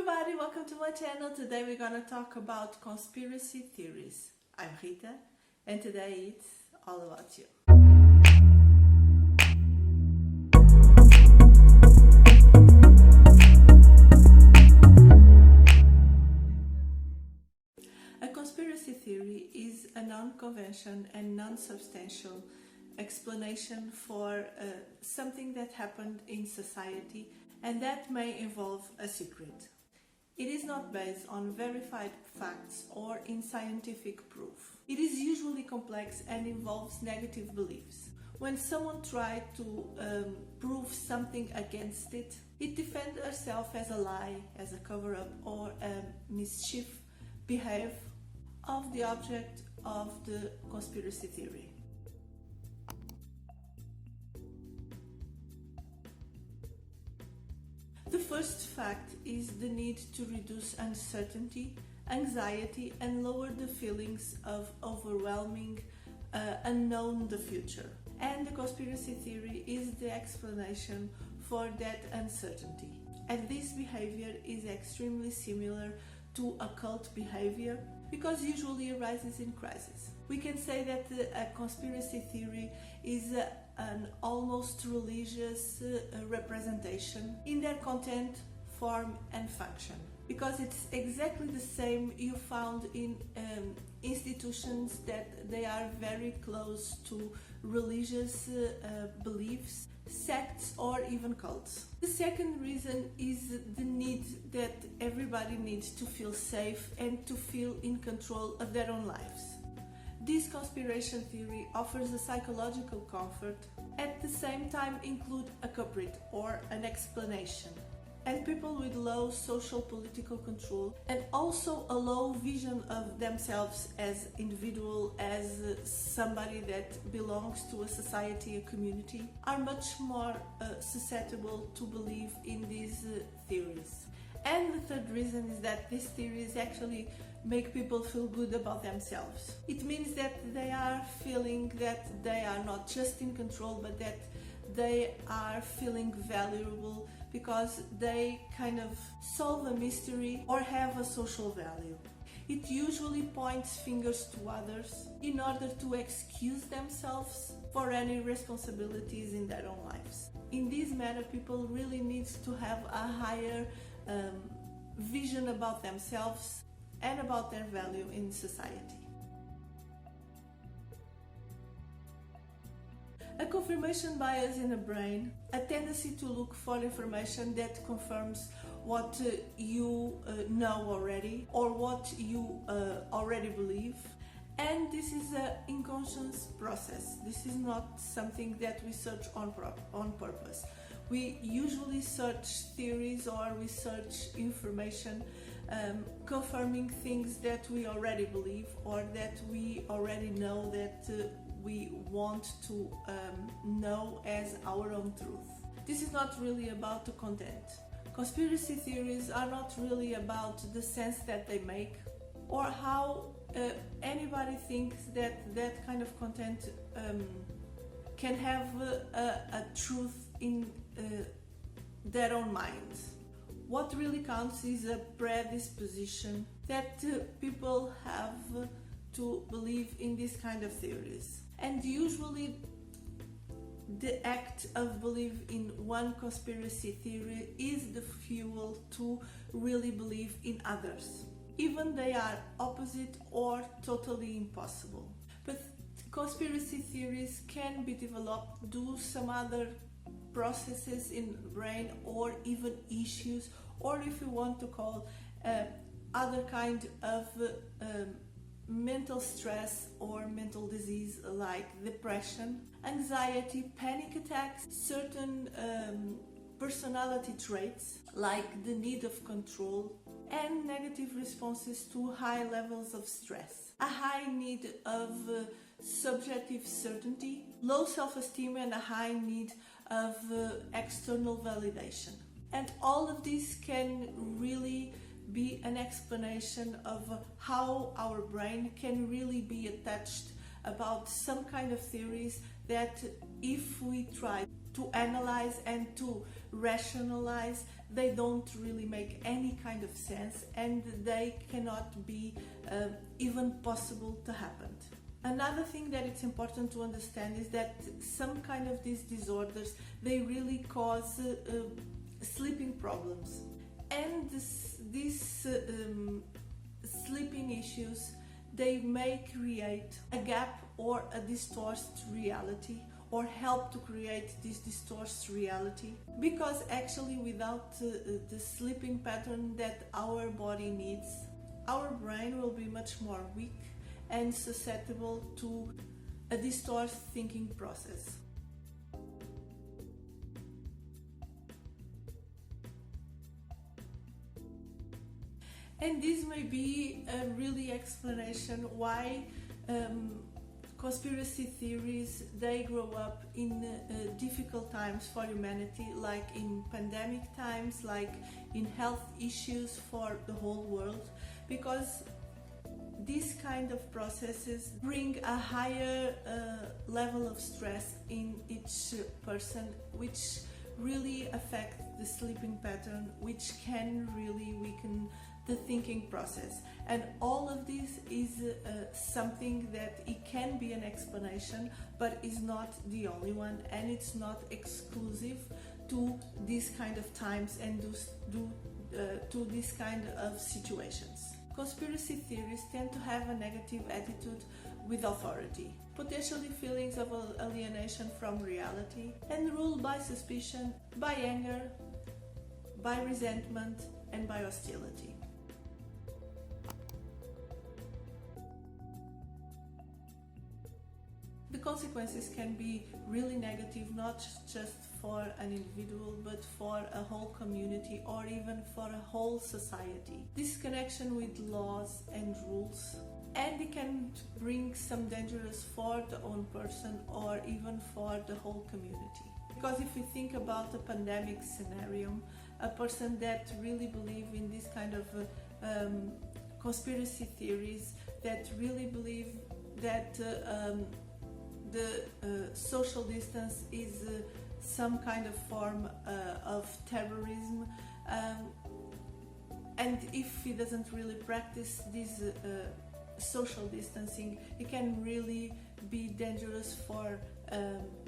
everybody, welcome to my channel. Today we're gonna talk about conspiracy theories. I'm Rita and today it's all about you. A conspiracy theory is a non-conventional and non-substantial explanation for something that happened in society and that may involve a secret. It is not based on verified facts or in scientific proof. It is usually complex and involves negative beliefs. When someone tries to prove something against it, it defends herself as a lie, as a cover-up or a mischief behavior of the object of the conspiracy theory. The first fact is the need to reduce uncertainty, anxiety, and lower the feelings of overwhelming unknown the future. And the conspiracy theory is the explanation for that uncertainty. And this behavior is extremely similar to occult behavior because usually arises in crisis. We can say that a conspiracy theory is an almost religious representation in their content, form and function, because it's exactly the same you found in institutions that they are very close to religious beliefs, sects or even cults. The second reason is the need that everybody needs to feel safe and to feel in control of their own lives. This conspiracy theory offers a psychological comfort, at the same time include a culprit or an explanation. And people with low social political control and also a low vision of themselves as individual, as somebody that belongs to a society, a community, are much more susceptible to believe in these theories. And the third reason is that these theories actually make people feel good about themselves. It means that they are feeling that they are not just in control, but that they are feeling valuable because they kind of solve a mystery or have a social value. It usually points fingers to others in order to excuse themselves for any responsibilities in their own lives. In this matter, people really need to have a higher vision about themselves and about their value in society. A confirmation bias in the brain, a tendency to look for information that confirms what you know already or what you already believe. And this is an unconscious process. This is not something that we search on purpose. We usually search theories or we search information confirming things that we already believe or that we already know that we want to know as our own truth. This is not really about the content. Conspiracy theories are not really about the sense that they make or how anybody thinks that that kind of content can have a truth in their own minds. What really counts is a predisposition that people have to believe in this kind of theories. And usually the act of belief in one conspiracy theory is the fuel to really believe in others, even they are opposite or totally impossible. But conspiracy theories can be developed due to some other processes in the brain or even issues, or if you want to call other kind of mental stress or mental disease like depression, anxiety, panic attacks, certain personality traits like the need of control and negative responses to high levels of stress, a high need of subjective certainty, low self-esteem and a high need of external validation. And all of this can really be an explanation of how our brain can really be attached about some kind of theories that if we try to analyze and to rationalize, they don't really make any kind of sense, and they cannot be even possible to happen. Another thing that it's important to understand is that some kind of these disorders, they really cause sleeping problems, and these sleeping issues, they may create a gap or a distorted reality, or help to create this distorted reality, because actually without the sleeping pattern that our body needs, our brain will be much more weak and susceptible to a distorted thinking process. And this may be a really explanation why conspiracy theories, they grow up in difficult times for humanity, like in pandemic times, like in health issues for the whole world, because these kind of processes bring a higher level of stress in each person, which really affect the sleeping pattern, which can really weaken the thinking process. And all of this is something that it can be an explanation, but is not the only one, and it's not exclusive to these kind of times and to this kind of situations. Conspiracy theories tend to have a negative attitude with authority, potentially feelings of alienation from reality, and ruled by suspicion, by anger, by resentment, and by hostility. The consequences can be really negative, not just for an individual, but for a whole community or even for a whole society. Disconnection with laws and rules, and it can bring some dangers for the own person or even for the whole community. Because if we think about a pandemic scenario, a person that really believes in this kind of conspiracy theories, that really believe that the social distance is some kind of form of terrorism, and if he doesn't really practice this social distancing, it can really be dangerous for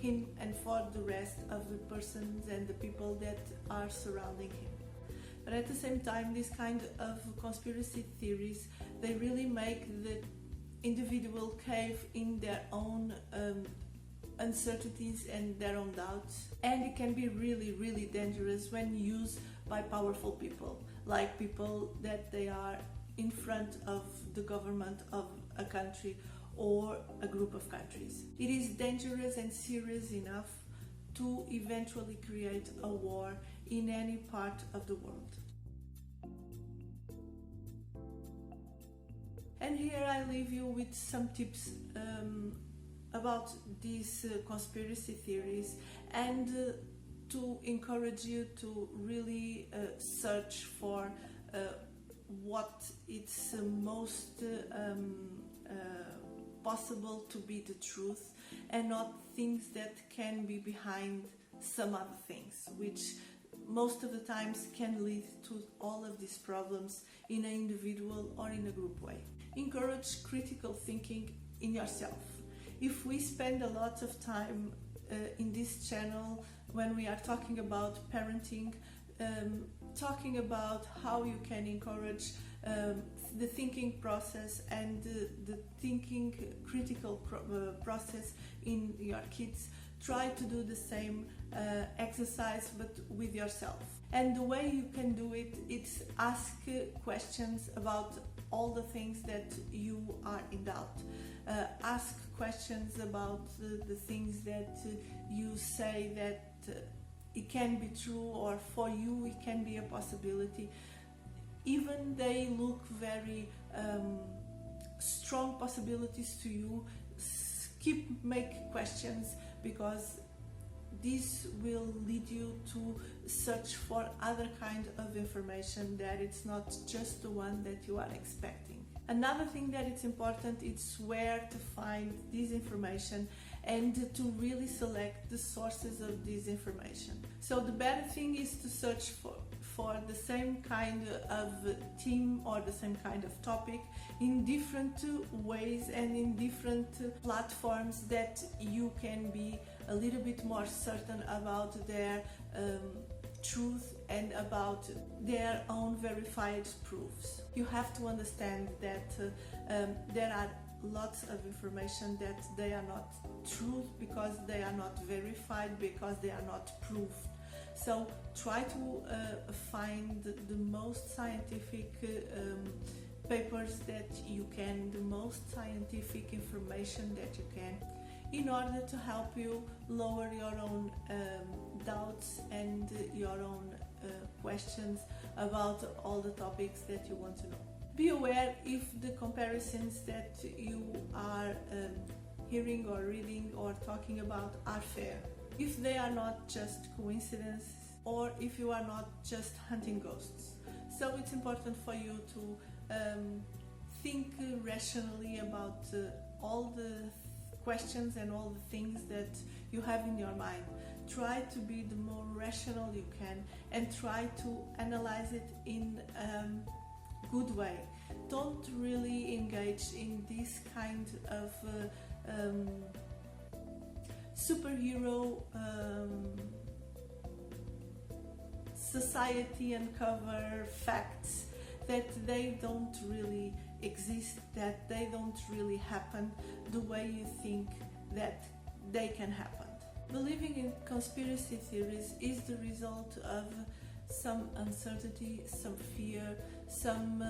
him and for the rest of the persons and the people that are surrounding him. But at the same time, this kind of conspiracy theories, they really make the individual cave in their own uncertainties and their own doubts, and it can be really dangerous when used by powerful people, like people that they are in front of the government of a country or a group of countries. It is dangerous and serious enough to eventually create a war in any part of the world. And here I leave you with some tips about these conspiracy theories, and to encourage you to really search for what it's most possible to be the truth, and not things that can be behind some other things, which most of the times can lead to all of these problems in an individual or in a group way. Encourage critical thinking in yourself. If we spend a lot of time in this channel when we are talking about parenting, talking about how you can encourage the thinking process and the thinking critical process in your kids, try to do the same exercise but with yourself. And the way you can do it, it's ask questions about all the things that you are in doubt. Ask questions about the things that you say that it can be true, or for you it can be a possibility. Even they look very strong possibilities to you, keep make questions, because this will lead you to search for other kind of information, that it's not just the one that you are expecting. Another thing that it's important is where to find this information and to really select the sources of this information. So the better thing is to search for the same kind of theme or the same kind of topic in different ways and in different platforms, that you can be a little bit more certain about their truth and about their own verified proofs. You have to understand that there are lots of information that they are not truth because they are not verified, because they are not proved. So try to find the most scientific papers that you can, the most scientific information that you can, in order to help you lower your own doubts and your own questions about all the topics that you want to know. Be aware if the comparisons that you are hearing or reading or talking about are fair, if they are not just coincidences, or if you are not just hunting ghosts. So it's important for you to think rationally about all the questions and all the things that you have in your mind. Try to be the more rational you can and try to analyze it in good way. Don't really engage in this kind of superhero society uncover facts that they don't really exist, that they don't really happen the way you think that they can happen. Believing in conspiracy theories is the result of some uncertainty, some fear, some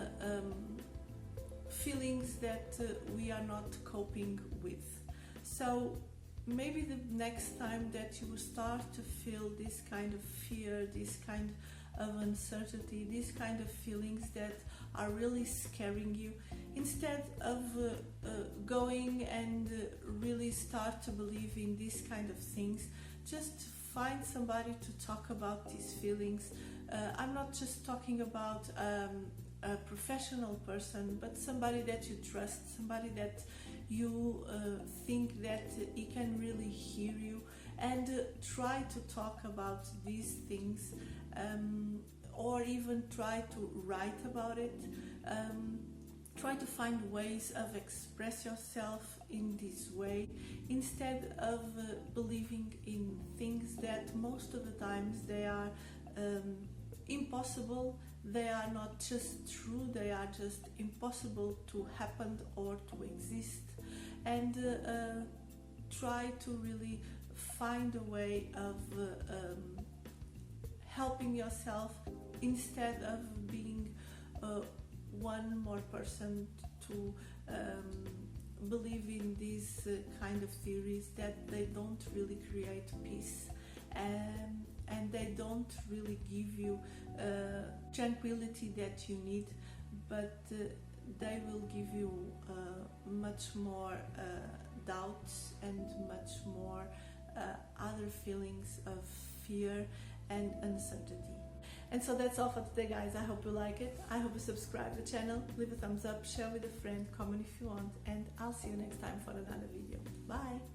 feelings that we are not coping with. So maybe the next time that you start to feel this kind of fear, this kind of uncertainty, these kind of feelings that are really scaring you, instead of going and really start to believe in these kind of things, just find somebody to talk about these feelings. I'm not just talking about a professional person, but somebody that you trust, somebody that you think that he can really hear you, and try to talk about these things, or even try to write about it. Try to find ways of express yourself in this way, instead of believing in things that most of the times they are impossible. They are not just true, they are just impossible to happen or to exist. And try to really find a way of helping yourself, instead of being one more person to believe in these kind of theories that they don't really create peace, and they don't really give you tranquility that you need, but they will give you much more doubts and much more other feelings of fear and uncertainty. And so that's all for today, guys. I hope you like it. I hope you subscribe to the channel, leave a thumbs up, share with a friend, comment if you want, and I'll see you next time for another video. Bye!